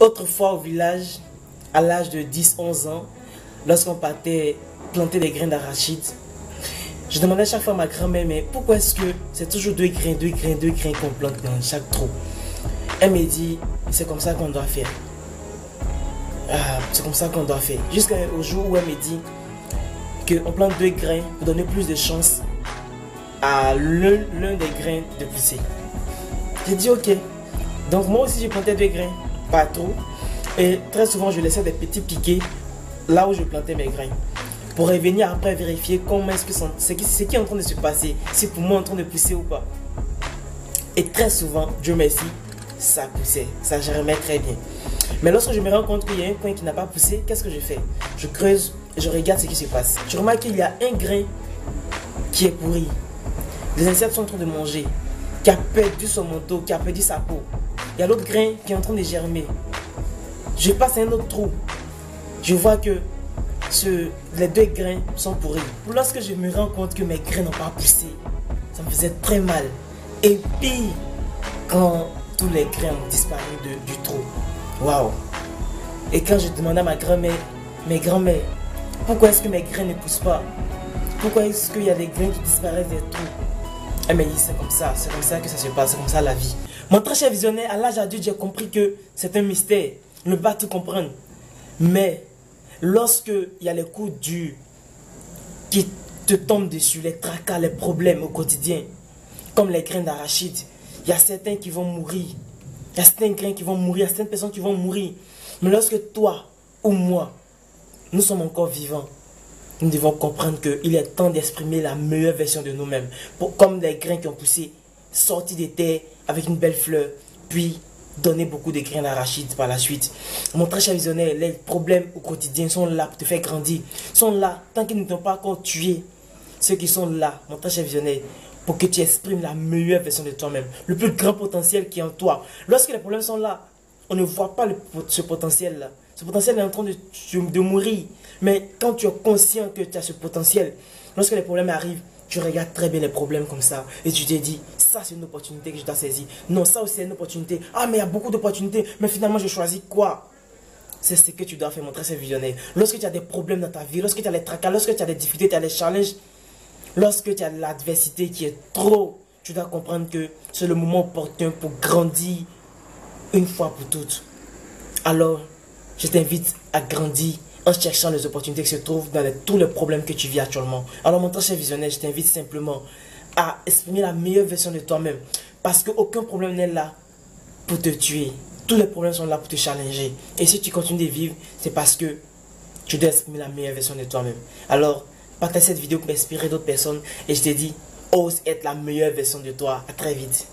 Autrefois au village, à l'âge de 10-11 ans, lorsqu'on partait planter des grains d'arachide, je demandais à chaque fois à ma grand-mère, mais pourquoi est-ce que c'est toujours deux grains qu'on plante dans chaque trou? Elle me dit, c'est comme ça qu'on doit faire. C'est comme ça qu'on doit faire. Jusqu'au jour où elle me dit qu'on plante 2 grains pour donner plus de chance à l'un des grains de pousser. J'ai dit ok. Donc moi aussi je plantais 2 grains, pas trop. Et très souvent je laissais des petits piquets là où je plantais mes grains. Pour revenir après vérifier comment est-ce que c'est qui est en train de se passer, si pour moi en train de pousser ou pas. Et très souvent, Dieu merci, ça poussait, ça germait très bien. Mais lorsque je me rends compte qu'il y a un coin qui n'a pas poussé, qu'est-ce que je fais? Je creuse et je regarde ce qui se passe. Je remarque qu'il y a un grain qui est pourri. Les insectes sont en train de manger, qui a perdu son manteau, qui a perdu sa peau. Il y a l'autre grain qui est en train de germer. Je passe à un autre trou. Je vois que les 2 grains sont pourris. Lorsque je me rends compte que mes grains n'ont pas poussé, ça me faisait très mal. Et puis, quand tous les grains ont disparu du trou. Waouh! Et quand je demandais à ma grand-mère, pourquoi est-ce que mes grains ne poussent pas? Pourquoi est-ce qu'il y a des grains qui disparaissent des trous? Elle m'a dit, c'est comme ça que ça se passe, c'est comme ça la vie. Mon très cher visionnaire, à l'âge adulte, j'ai compris que c'est un mystère. On ne peut pas tout comprendre. Mais, lorsque il y a les coups durs qui te tombent dessus, les tracas, les problèmes au quotidien, comme les grains d'arachide, il y a certains qui vont mourir. Il y a certains grains qui vont mourir, il y a certaines personnes qui vont mourir. Mais lorsque toi ou moi, nous sommes encore vivants, nous devons comprendre qu'il est temps d'exprimer la meilleure version de nous-mêmes. Comme des grains qui ont poussé, sortis des terres avec une belle fleur, puis donner beaucoup de grains d'arachide par la suite. Mon très cher visionnaire, les problèmes au quotidien sont là pour te faire grandir. Sont là, tant qu'ils ne t'ont pas encore tué. Ceux qui sont là, mon très cher visionnaire, pour que tu exprimes la meilleure version de toi-même, le plus grand potentiel qui est en toi. Lorsque les problèmes sont là, on ne voit pas ce potentiel-là. Ce potentiel est en train de mourir. Mais quand tu es conscient que tu as ce potentiel, lorsque les problèmes arrivent, tu regardes très bien les problèmes comme ça. Et tu te dis, ça c'est une opportunité que je dois saisir. Non, ça aussi c'est une opportunité. Ah, mais il y a beaucoup d'opportunités. Mais finalement, je choisis quoi? C'est ce que tu dois faire, mon très cher visionnaire. Lorsque tu as des problèmes dans ta vie, lorsque tu as les tracas, lorsque tu as des difficultés, tu as des challenges, lorsque tu as l'adversité qui est trop, tu dois comprendre que c'est le moment opportun pour grandir une fois pour toutes. Alors, je t'invite à grandir en cherchant les opportunités qui se trouvent dans tous les problèmes que tu vis actuellement. Alors, mon très cher visionnaire, je t'invite simplement à exprimer la meilleure version de toi-même. Parce qu'aucun problème n'est là pour te tuer. Tous les problèmes sont là pour te challenger. Et si tu continues de vivre, c'est parce que tu dois exprimer la meilleure version de toi-même. Alors, partage cette vidéo pour inspirer d'autres personnes. Et je te dis, ose être la meilleure version de toi. À très vite.